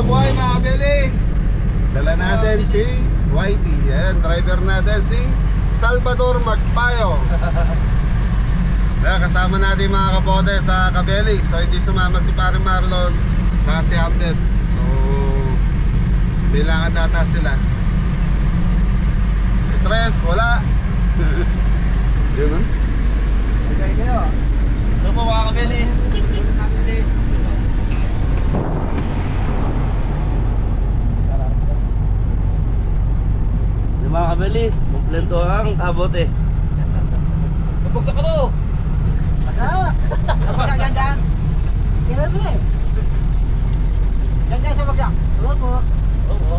buhay mga Beli. Dala natin si Whitey. Ayan, driver natin si Salvador Magpayo. Kaya kasama natin mga kapote sa Kabeli. So hindi sumama si Pare Marlon sa si Hamlet. So bilangan data sila. Si Tres wala. Yun no? Okay kayo. Ano po mga Kabeli? Mga Kabeli, kumplento ang kabote. Sabog sa kalo. Sabagsak yan dyan. Kailan mo eh? Yan dyan sabagsak. Oo po. Oo.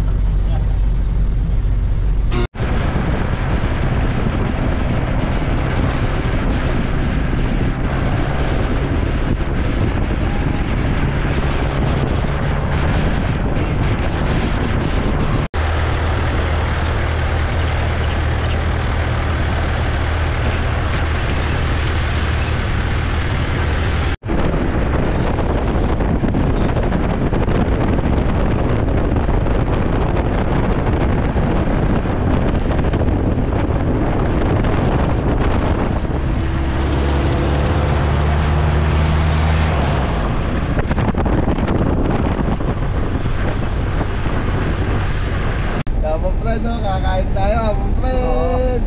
Kakain tayo, abong friend.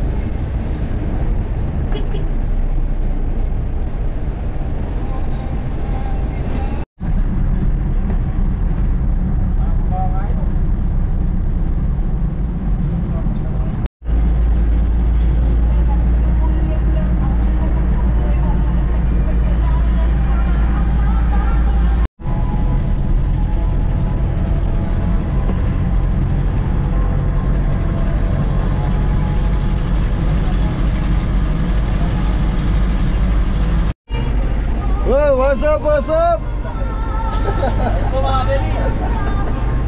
What's up, what's up? Ito mga Kabeli.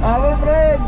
Abong friend.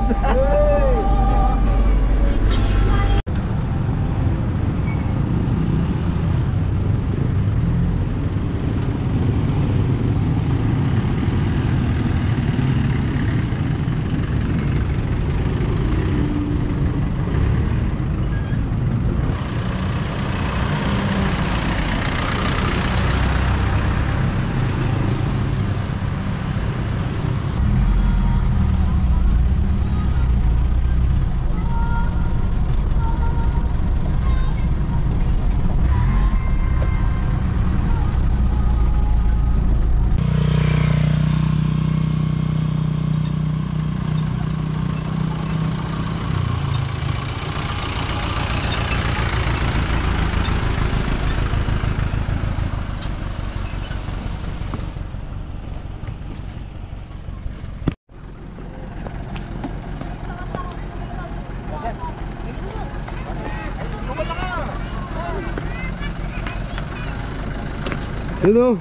Yun o.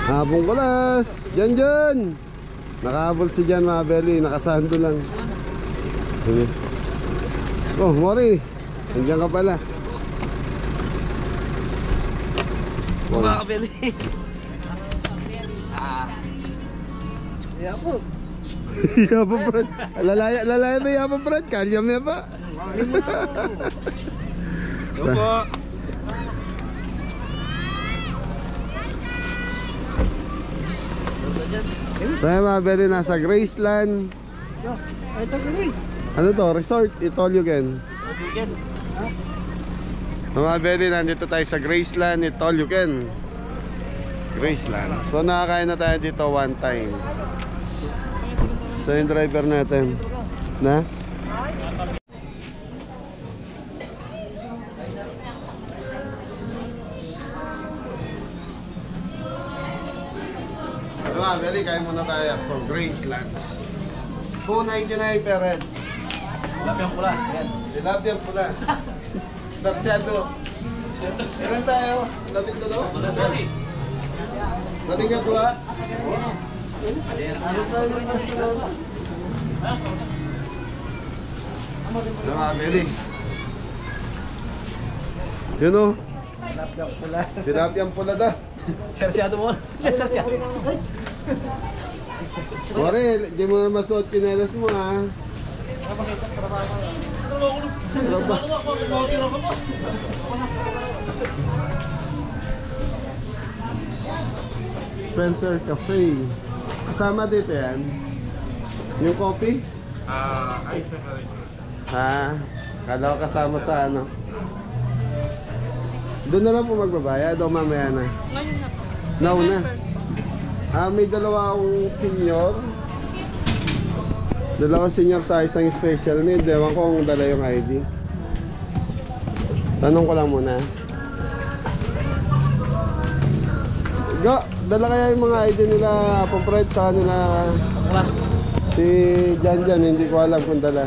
Habong kulas. Jan. Nakahabol si Jan mga Beli. Nakasando lang. Oh Mori, nandiyan ka pala. Mga Kabeli. Yapo. Yapo Brad. Lalaya ba yapo Brad? Kalyam ya ba? Ito po. Saya mga Beli, nasa Graceland. Ito kami. Ano to? Resort? Itolugen. Mga Beli, nandito tayo sa Graceland, Itolugen. Graceland. So nakakain na tayo dito one time. So yung driver natin na? Mga Beli, kain muna tayo. So Graceland, 299 per head. Tilapiyang pula. Yan. Tilapiyang pula. Sarsyado. Ilan tayo? 12? Kasi. Labing nga pula. Ano tayo ng Barcelona? Mga Beli. Yun o. Tilapiyang pula. Tilapiyang pula da. Sarsyado mo. Sarsyado. Pare, di mo na masuot kinelas mo ha. Spencer Cafe. Kasama dito yan. Yung coffee? Ay, separate. Ha? Kala ko kasama sa ano. Doon na lang po magbabayad o mamaya na? Ngayon na po. Nauna? First po. May dalawa akong senior. Dalawang senior sa isang special need. Ewan ko kung dala yung ID. Tanong ko lang muna. Go! Dala kaya yung mga ID nila Pumpride sa kanila. Si Jan Jan, hindi ko alam kung dala.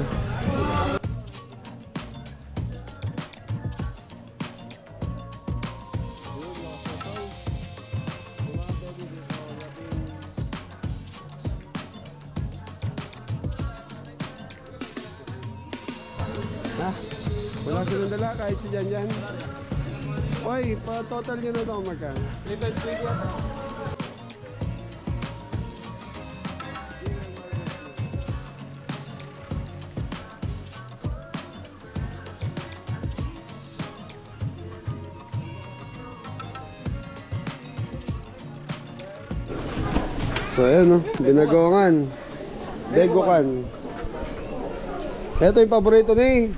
Ha? Wala silang dala kahit si Jan Jan. Oy, pa-total nyo na ito kung magkano. So ayan o, binagongan. Begokan. Ito yung paborito ni.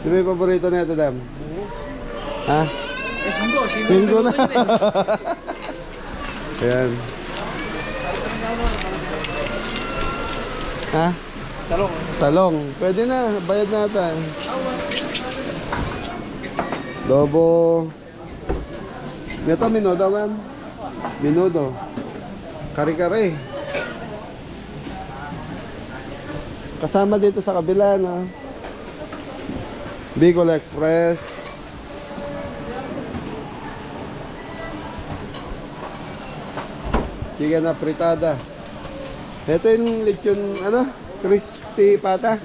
Sino yung paborito na ito, Dam? Ha? Singgo na. Ayan. Ha? Talong. Talong. Pwede na, bayad natin. Lobo. Ito, minudo, ma'am. Minudo. Kare-kare. Kasama dito sa kabila, no? Bicol Express. Chicken na fritada. Ito yung lechon, ano? Crispy pata.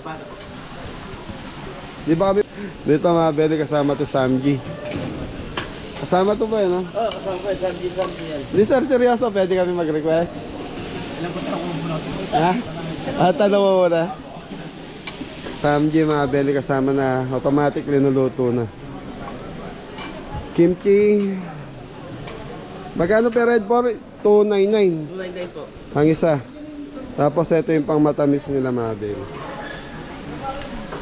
Di ba kami? Dito mabili kasama to Samji. Kasama to ba yun, no? Oo, kasama ko. Samji yan. Di sir, seryoso, pwede kami mag-request? Ha? Tanong mo muna. Samji mabili kasama na automatic linuluto na. Kimchi. Magkano per red for? 299. 299 po. Ang isa. Tapos ito yung pang matamis nila mabili.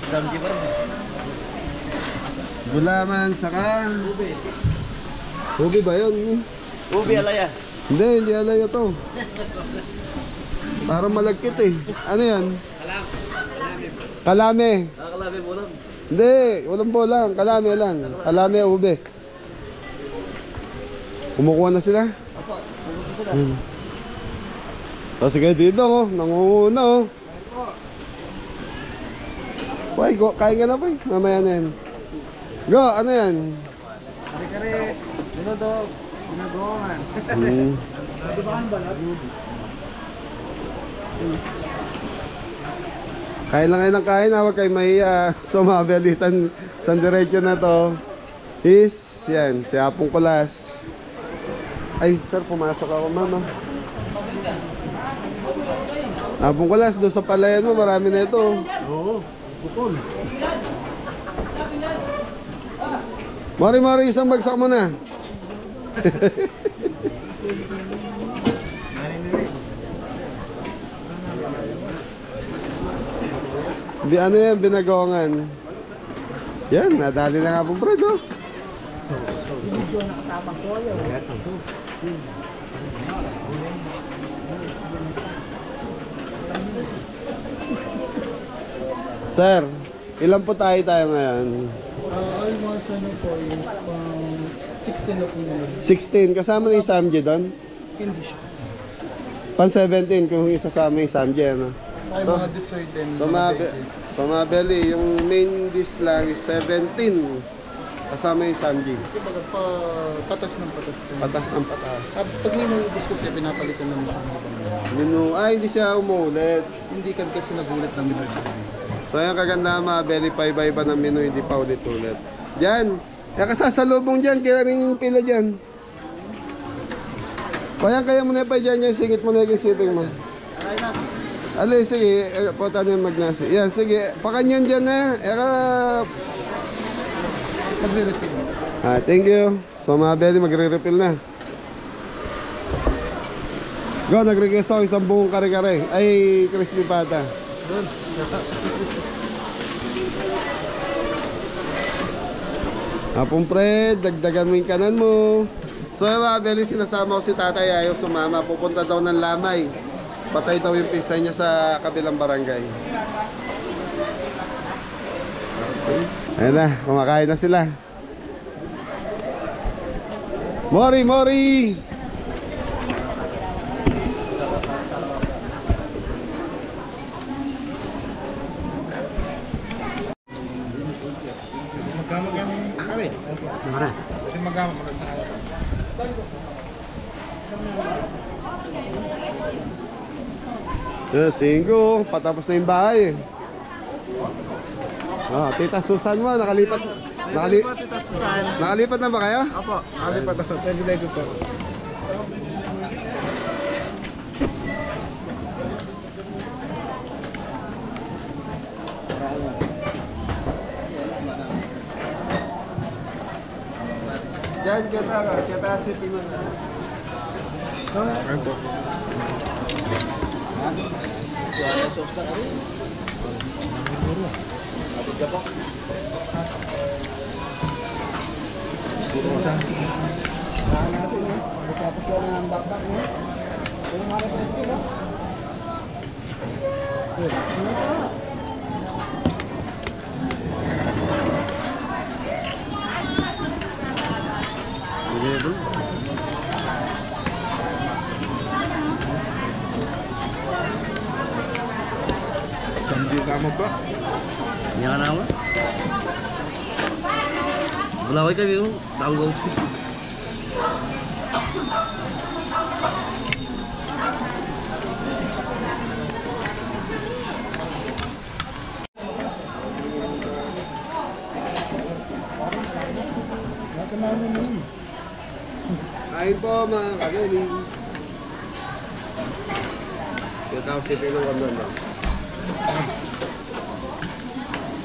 Samji pa rin. Gulaman saka Ube. Ubi ba yun? Ube alaya. Hindi alaya to. Parang malagkit eh. Ano yan? Kalame. Kalami mo lang. Hindi, walang bolang. Kalame lang. Kalame ube. Kumukuha na sila? Apo. O sige dito oh. Nangunguna oh. Boy, kain ka na boy. Mamaya na yan. Go, ano yan? Kare-kare, minuto, binagongan. Kain lang kayo ng kain ha. Huwag kayo mahiya. So mabalitan sa diretso na to is yan, si Apong Kulas. Ay sir, pumasok ako mama. Apong Kulas, doon sa palayan mo marami na ito. Oo. Putol. Mari isang bagsak mo na. Ano yan, binagongan. Yan, nadali na nga po bread oh. Sir, ilan po tayo ngayon? Almost ano po is pang 16 na po naman. 16, kasama na yung Samji doon? Hindi siya. Pan 17 kung isasama yung Samji ano? Ay, mga dessert and So mabeli, yung main dish lang is 17. Kasama yung Samji. Kasi baga pa, patas ng patas po. Patas ng patas. Pag may naubos kasi, pinapalitan naman siya ng ibang Menu, hindi siya umulit. Hindi kasi nagulit ng menu. So yung kaganda mabeli pa iba-iba ng menu, hindi pa ulit-ulit. Diyan, kaya kasasalubong dyan, kaya rin yung pila dyan. Kaya mo na pa dyan yung singit mo na yung sitting mo. Aray nas. Alay, sige, puta na yung magnasi. Yan, sige, pakanyan dyan na. Nagre-refill. Thank you. So mga Belly, magre-refill na. Go, nag-request ako isang buong kare-kare. Ay, crispy pata. Doon. Hapong Fred, dagdagan mo yung kanan mo. So mga Belly, sinasama ko si tatay, ayaw sumama. Pupunta daw ng Lamay. Patay daw yung pisa niya sa kabilang barangay. Ayun na, kumakain na sila. Mori, Mori! Magkamag yung kami. Mara. Kasi magkamag. Singgo, patapos na yung bahay. Tita Susan mo, nakalipat Tita Susan. nakalipat na ba kayo? Opo, nakalipat ako. Thank you po. Diyan, kita sipin mo na. Hindi ka mo ba? Hindi ka naman. Bulaway kami yung tanggaw. Kain po mga kagaling. Kita ko sipin ng wandon lang.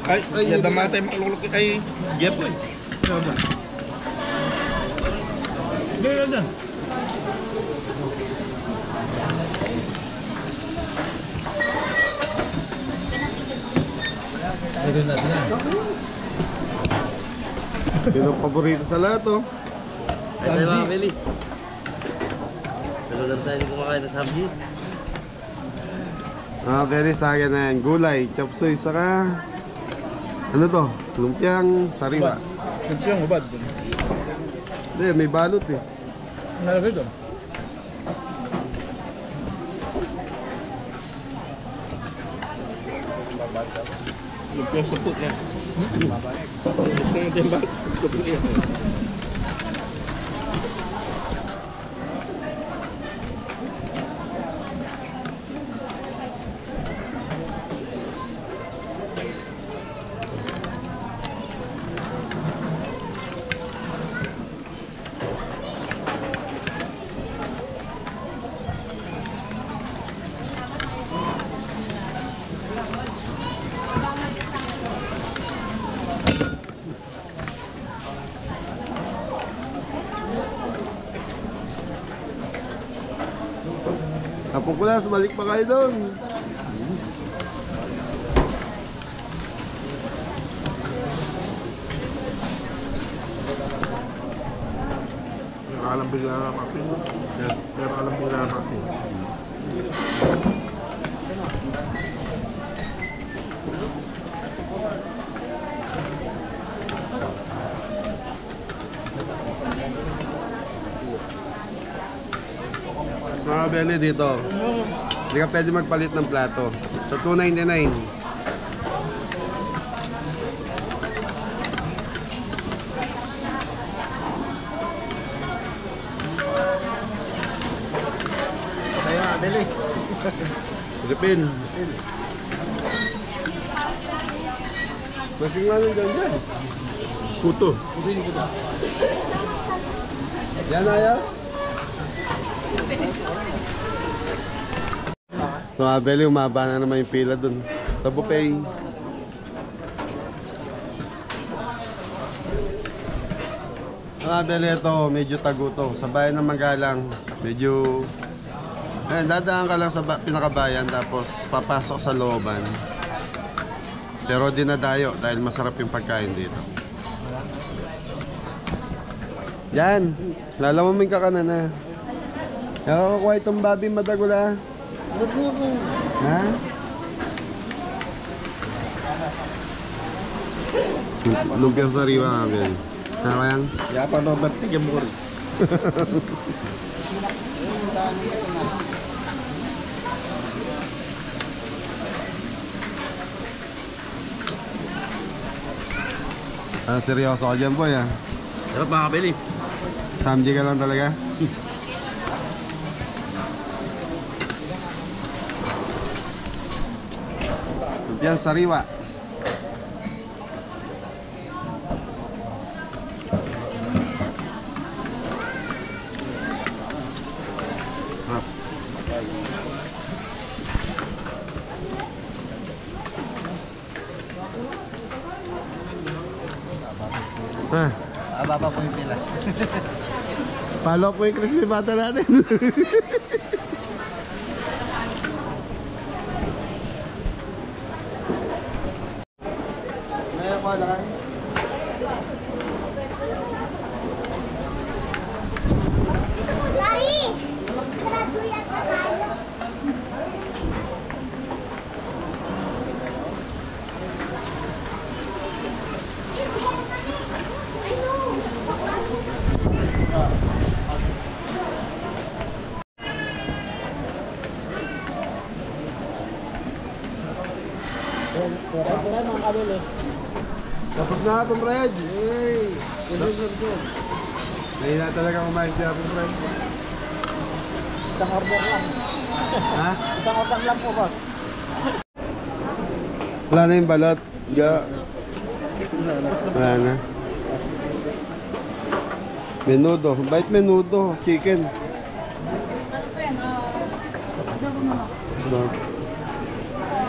Ay, Ay, yan naman tayo makalulok kay Jepoy. Ano ba? Hindi yan dyan. Ito natin yan. Yun ang paborito sa lahat oh. Ay tayo mga Beli. Pero lang tayo hindi kumakain ng sabji. Very sa akin na yan. Gulay, chop suey, saka ano to? Lumpiang sariwa. Ito yung ubad. Hindi, may balot eh. Nalagay doon. Ito yung supot niya. Ito yung timbal. Supot niya. Kapag ko na, balik pa kayo doon. Alam bigla na natin. Pero alam bigla na natin. Mga Beli dito. Hindi ka pwede magpalit ng plato. Sa $2.99. Kaya, Beli. Philippine. Masing nga nang dyan. Kuto. Yan ayos. So, Abel, umaba na naman yung pila dun sa buffet. Abel, ito, medyo tago to. Sa bayan ng Magalang, medyo... Ayan, dadaan ka lang sa pinakabayan, tapos papasok sa looban. Pero dinadayo dahil masarap yung pagkain dito. Yan, lalamumin ka na na. Nakakuha itong babi madagula. Ha? Lumpia sariwa Abel. Nakayang? Ya pa Robert Tigamur. Seryoso ka dyan, boy, ha? Sarap mga kabili. Samji ka lang talaga? Lumpia sariwa. Ah, Ababa po yung pila. follow po yung crispy bata natin. May ako lang. Lari! Graduate na tayo. Pura mga kabili. Tapos na Apong Fred. Hey. Mahina talaga kumain si Apong Fred. Isang order lang. Ha? Isang order lang po, boss. Wala na yung balot. Wala na. Menudo. Bite menudo. Chicken.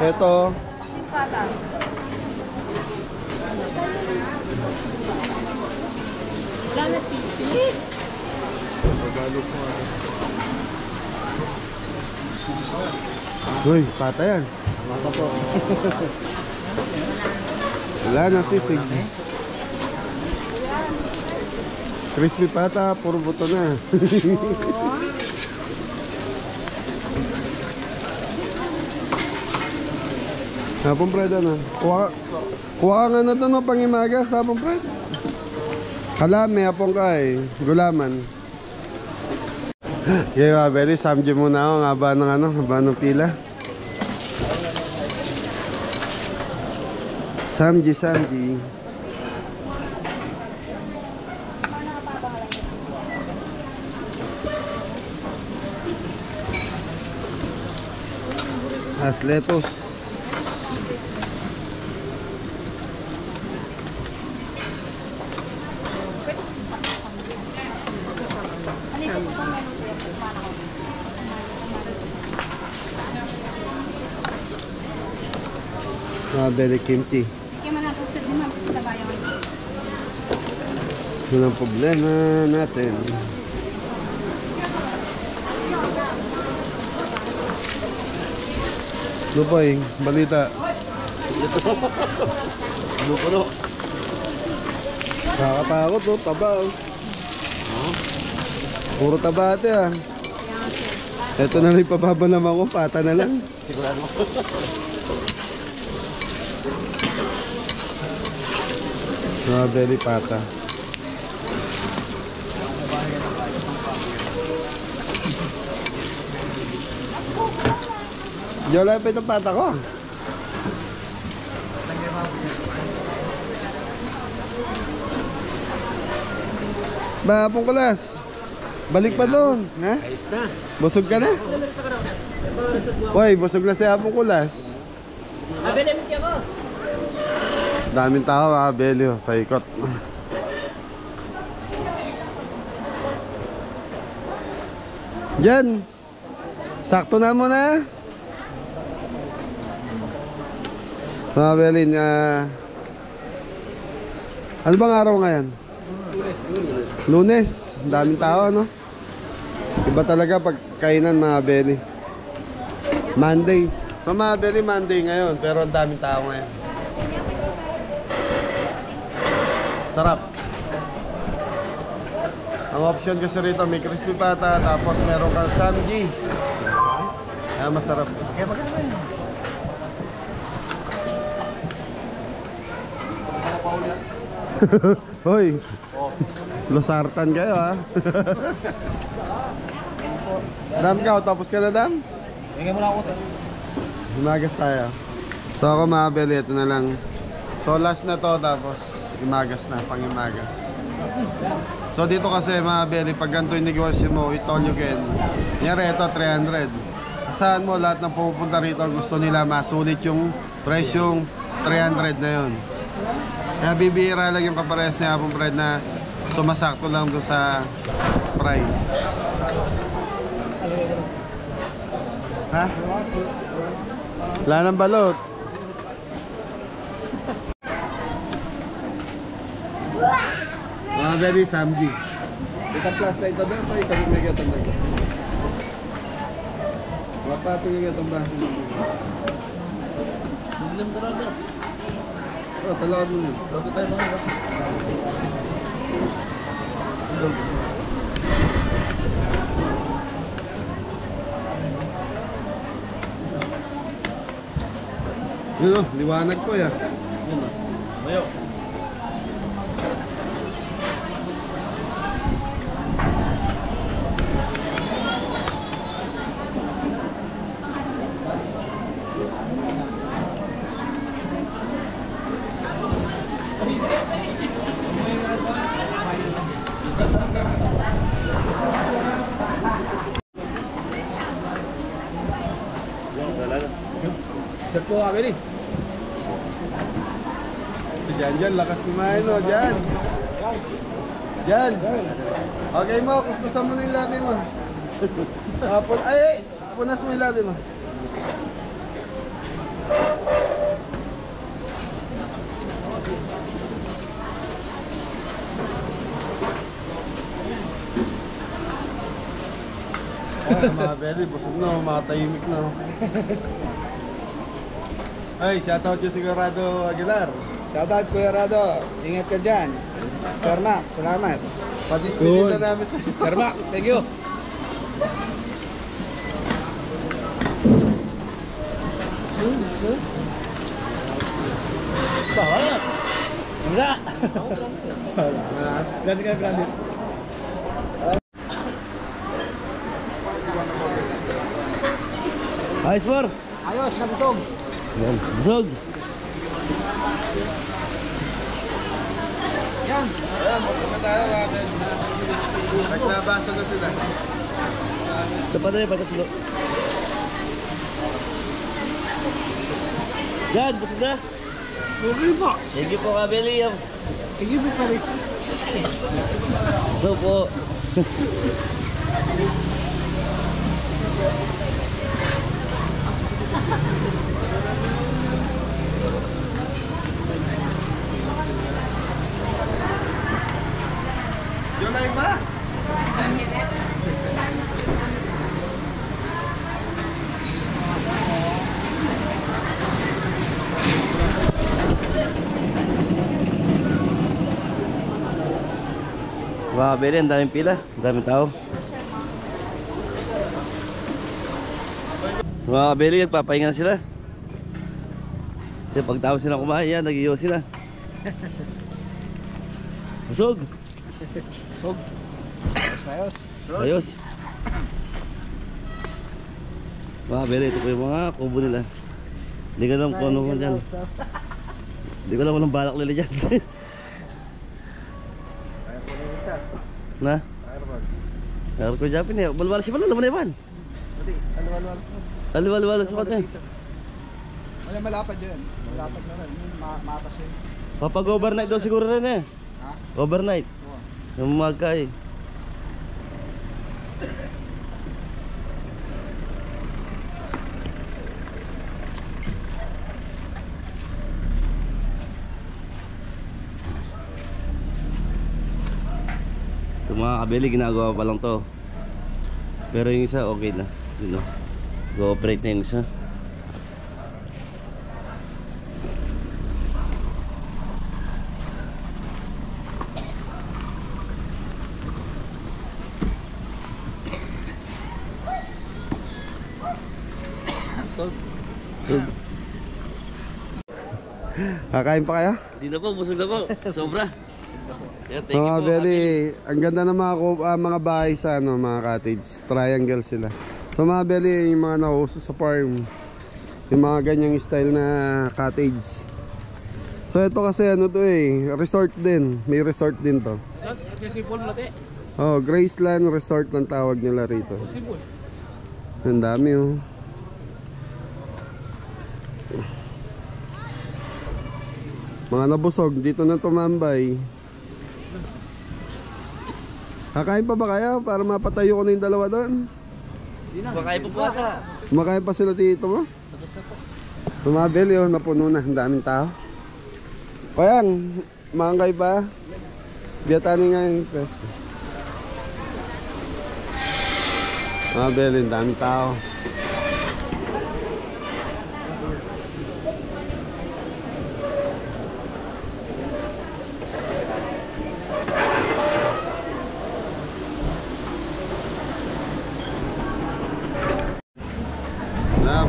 Ito. Wala na sisig. Uy, pata yan. Mata po. Wala na sisig. Crispy pata, puro buto na. Hapong Fred, ano? Kuha ka nga na ito no, pangimagas, Hapong Fred. Kalame, hapong ka eh. Gulaman. Okay, Mabeli, samji muna ako. Nga ba ng ano, nga ba ng pila? Samji. Asletos. Mabeli kimchi. Yun ang problema natin. Lupay, balita. Bukuro. Nakakatakot, oh, taba. Puro taba ate ah. Ito na lang ipababa naman ko, pata na lang. Sigurado. Mabeli pata. Wala pa itong pata ko. Ba, Apong Kulas. Balik pa doon, ha? Ayos na. Busog ka na? Hoy, busog na si Apong Kulas. Abili mo ko. Daming tao, Abelio, paikot. Diyan. Sakto na mo na. Mga Belin, ano bang araw ngayon? Lunes. Ang daming tao, no? Iba talaga pagkainan, mga Belin. Monday. So mga Belin, Monday ngayon, pero ang daming tao ngayon. Sarap. Ang option kasi rito, may crispy pata, tapos meron kang samji. Kaya masarap. Kaya maganda yun. Hoy, losartan kayo ha. Dam ka, tapos ka na Dam? Hingin mo na ako. Imagas tayo. So ako mga Beli, ito na lang. So last na to, tapos imagas na, pang imagas. So dito kasi mga Beli, pag ganito yung negosyo mo, with all you can. Nyari ito, 300. Saan mo lahat ng pupunta rito, gusto nila masulit yung presyong 300 na yun. Kaya bibira lang yung kapares niya Apong Fred na sumasakto lang doon sa price. Ha? Wala nang balot. Mga Beli, samji. Ito plus pa ito doon, ito yung nagyatan na ito. Wapa ito yung nagyatan ba? Hindi mo talaga. Oh, talaga mo yun. Bago tayo mga Yun o, liwanag ko ya. Yun o. Mayo. Sir po, Abeli. Si Jan, lakas kumain o, Jan. Jan. Okay mo, kuskusan mo na yung labi mo. Ay, punas mo yung labi mo. Mga Beli, busog na, mga tahimik na. Ay, shoutout yung Sigurado Aguilar. Shoutout Kuya Rado. Ingat ka dyan. Sir Mac, salamat. Pati-spinin na namin sa Sir Mac, thank you. Bahala. Enggak. Ganti ka, ganti. Ayos, Mar. Ayos, nabutog. Yan. Busog. Yan. Ayan, busog na tayo mga Ben. Naglabasa na sila. Ito pa tayo, patasulo. Yan, busog na. Okay po. Thank you po, Kabeli. Thank you po pa rin. Ito po. Yung live ba? Mga Kabeli, ang daming pila. Ang daming tao. Mga Kabeli, nagpapahinga na sila. Kasi pagtapos sila kumain, yan, nag-iyo sila. Busog. Sog. Ayos. Ayos. Mga Kabeli, ito po yung mga kubo nila. Hindi ko alam kung ano ko dyan. Hindi ko alam kung anong balak nila dyan. Na? Air ko Japin eh. Balwala si Balala, laman na yan. Aliwal-wala sa kanya. Wala malapad yun. Malapad na rin. Matas yun. Papag-overnight daw siguro rin eh. Ha? Overnight. Yung magka eh. Ito mga kabeli, ginagawa pa lang to. Pero yung isa okay na. Yun o. Go-operate na yung isa. So, Kakain pa kaya? di na po, busog na po. Sobra. Yeah, thank you Mga po. Beli, ang ganda ng mga bahay sa ano, mga cottage. Triangle sila. So mga Beli, yung mga nauso sa farm, yung mga ganyang style na cottage. So ito kasi ano to resort din. May resort din to. Oh, Graceland Resort ang tawag nila rito. Ang dami oh. Mga nabusog dito na tumambay. Kakain pa ba kaya para mapatayo ko na yung dalawa doon? Bakain po po ata. Kumakain pa sila dito mo? Tumabel yun, napuno na, ang daming tao. Payang, mangkay pa. Biyatani nga yung pwesto. Tumabel, ang daming tao.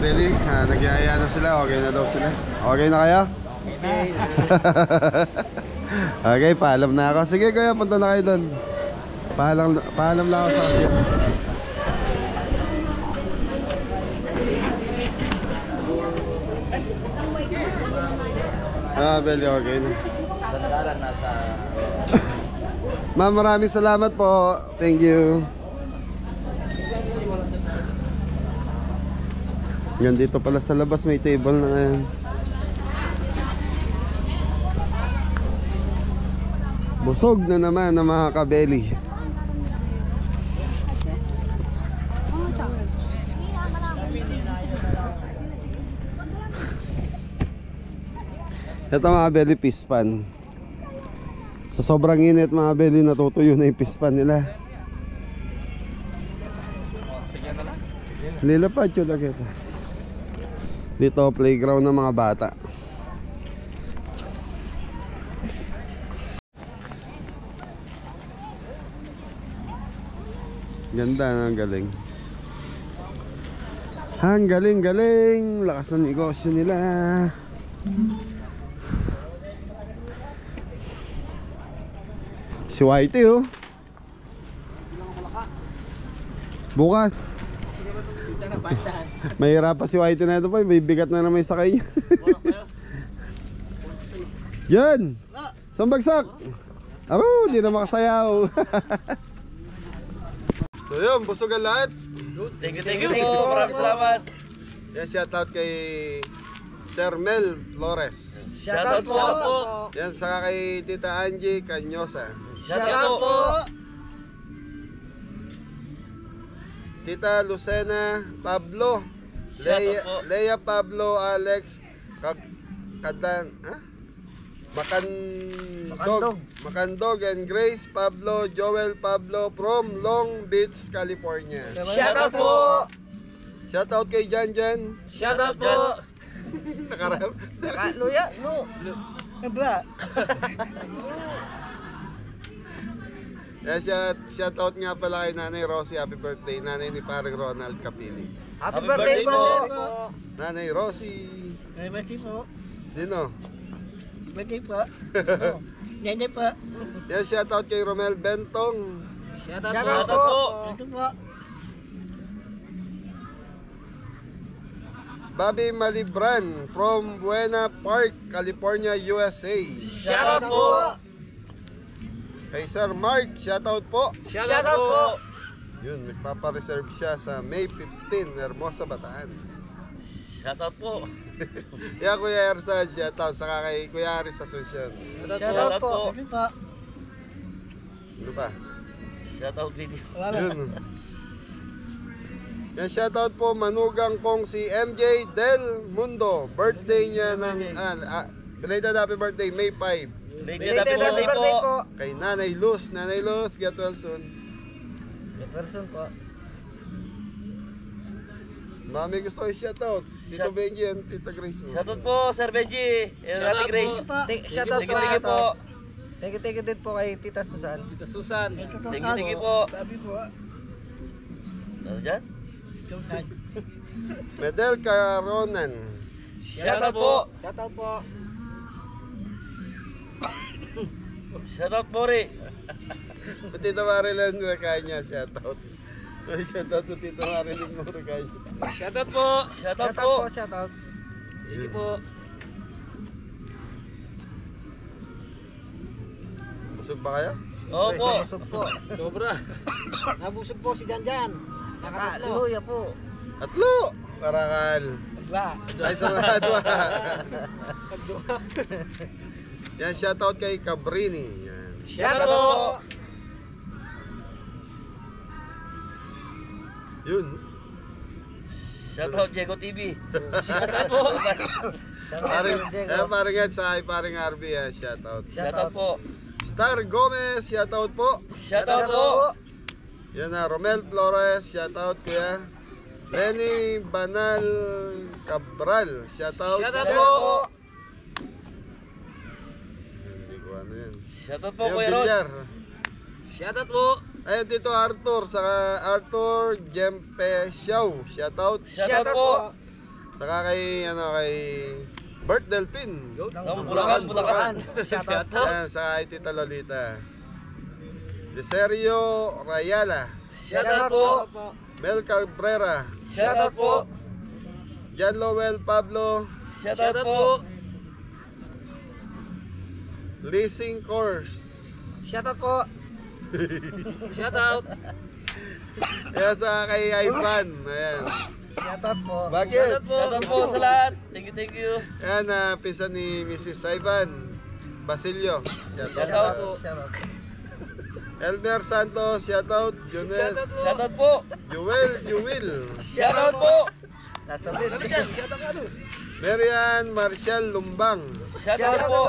Beli, nagyaya na sila, okay na daw sila. Okay na kaya? Okay. Okay, paalam na ako. Sige kuya, punta na kayo doon. Paalam lang ako sa kasi. Beli, okay na. Ma'am, maraming salamat po. Thank you. Yan dito pala sa labas may table na ngayon. Busog na naman ang mga kabeli. Ito mga belly pispan. Sa sobrang init mga belly, natutuyo na yung pispan nila. Lilapad yun lang ito. Dito playground ng mga bata. Ganda na, ang galing. Ang galing. Lakas ng negosyo nila. Si Whitey oh. Bukas mahirap pa si Whitey na ito pa. May bigat na naman yung sakay niya. Yan! Saan bagsak? Aro, di na makasayaw. So yun, busog ang lahat. Thank you po. Maraming salamat. Yan, shout out kay Sir Mel Flores. Shoutout po. Yan, saka kay Tita Angie Canyosa. Shoutout po. Tita Lucena Pablo, Leia Pablo, Alex Macandog and Grace Pablo, Joel Pablo from Long Beach, California. Shoutout po. Shoutout kay Janjan. Shoutout po. Nakarap. Luya, no. Ebra. Shoutout nga pala kay Nanay Rosie, happy birthday. Nanay ni parang Ronald Capili. Happy birthday po. Nanay Rosie. Happy birthday po. Dino. Birthday po. Nene po. Yan, shoutout kay Romel Bentong. Shoutout po. Ito po. Bobby Malibran from Buena Park, California, USA. Shoutout po. Kay Sir Mark, shoutout po. Shoutout po. Yun, magpapareserve siya sa May 15, Hermosa, Bataan. Shoutout po. Kaya Kuya Ersad, shoutout. Saka kay Kuya Aris Asuncion. Shoutout po. Ito po. Ano pa? Shoutout video. Yun. Yan, shoutout po manugang kong si MJ Del Mundo. Birthday niya ng belated happy birthday May 5. Belated happy birthday po. po. Kay Nanay Luz. Nanay Luz, get well soon. Get well soon po. Mami, gusto ko i-shoutout. Tito Shout- Benji and Tita Grace mo. Shoutout po, Sir Benji. Ate Grace. Shout out Thank you po. Thank you din po kay Tita Susan. Thank you po. Sabi po. Ano dyan? Medel Caronan. Shoutout po. Shout out po. Shoutout po rin. Tita Marilyn Racanya, shoutout. Shoutout to Tita Marilyn Racanya. Shoutout po. Shoutout Shout po. out po. Shout out. Thank you po. Busog ba kayo? Opo. Nabusog po. Sobra. Nabusog po si Janjan. Nakaluya po. Tatlo! Karakal. Agla. Ay, sa mga dua. Yan, shoutout kay Cabrini. Yan. Shout out po. Yun. Shoutout Diego TV. Shoutout po. Paring Ed sa paring RB, yan, shoutout. Shoutout po. Star Gomez, shoutout po. Shoutout po. Yan na, Romel Flores, shoutout kuya. Lenny Banal Cabral, shoutout. Shoutout po. Hindi ko ano yan. Shoutout po Yung Kuya Rod. Bilyar. Shoutout po. Ayun, Tito Arthur, saka Arthur Jempe Xiao, shoutout. Shoutout po. Saka kay, kay Bert Delpin. Bulacan. Shout out po. Yan, saka kay Tita Lolita. Deserio Rayala, Shoutout po. Mel Cabrera, Shoutout po. Jan Lowell Pablo, Shoutout po. Leasing Course. Shout out po. Shoutout. Yan, saka kay Ivan. Ayan. Shout out po. Bakit? Shoutout po sa lahat. Thank you. Yan, pinsan ni Mrs. Ivan Basilio. Shoutout po. Shout out. Elmer Santos, shoutout. Junel, Shoutout po. Jewel. Shoutout po. Nasa birthday. Marian Marcial Lumbang. Shoutout po.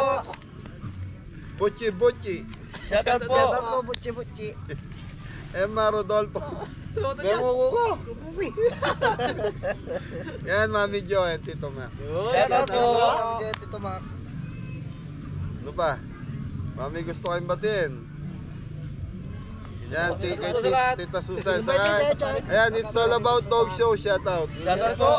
Buchi Buchi. Shoutout po. Shout out po. Butchi Butchi. Emma Rodolfo. Memo ko. Yan, Mami Jo and Tito Mac. Shoutout po. Tito Mac. Ano pa? Mami, gusto kayong batiin. Yan, kay Tita Susan. Saka, ayan, it's all about dog show. Shoutout. Shoutout po.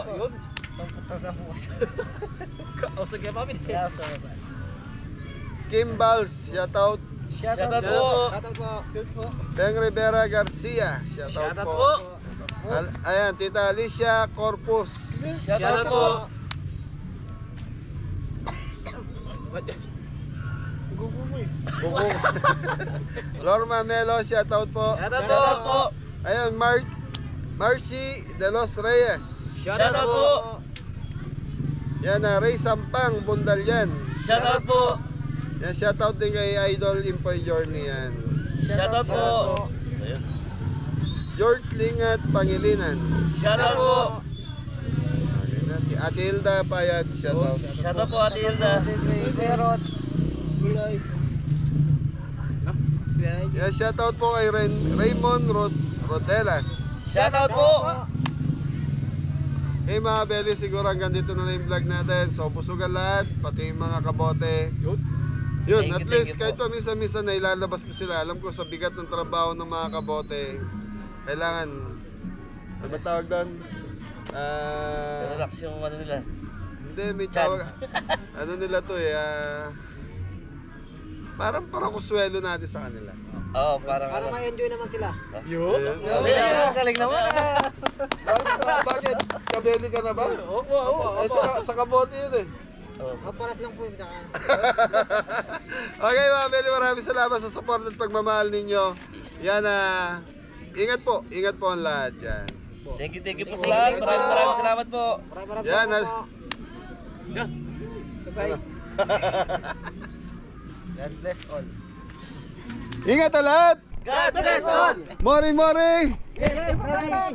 Kim Bals, shoutout. Shoutout po. Shout out po. Beng Rivera Garcia, shoutout Shoutout po. po. Ayan, Tita Alicia Corpus. Shoutout po. Buko. Lorma Melo, shoutout po. Shoutout po. Ayan, Marcy De Los Reyes. Shoutout po. Yan na, Ray Sampang, Bundalyan. Shoutout po. Yan, shoutout din kay Idol Impoy Journey yan. Shoutout po. George Lingat, Pangilinan. Shoutout po. Ate Hilda Payat, shoutout. Shoutout po Ate Hilda. Kuya Rod. Yan, shoutout po kay Raymond Rodelas. Shoutout po. Hey mga belly, siguro hanggang dito na yung vlog natin. So busugan lahat, pati yung mga kabote. Yun, Thank at you, least thank you kahit pa minsan-minsan na ilalabas ko sila. Alam ko sa bigat ng trabaho ng mga kabote, kailangan, ano ba tawag doon? Relax yung ano nila. Hindi, may tawag, ano nila to parang kuswelo natin sa kanila. Oo, parang Para ma-enjoy naman sila. Ayun. Galing naman. Bakit? Kabeli ka na ba? Opo, opo. Ay, sa kabote yun eh. Paparas lang po yung saka. Okay mga belly, maraming salamat sa support at pagmamahal ninyo. Yan ingat po ang lahat yan. Thank you po sa lahat. Maraming salamat po. Maraming Yan, po. Bye. God bless all. Ingat ang lahat! God bless all. Mori! Yes, bye.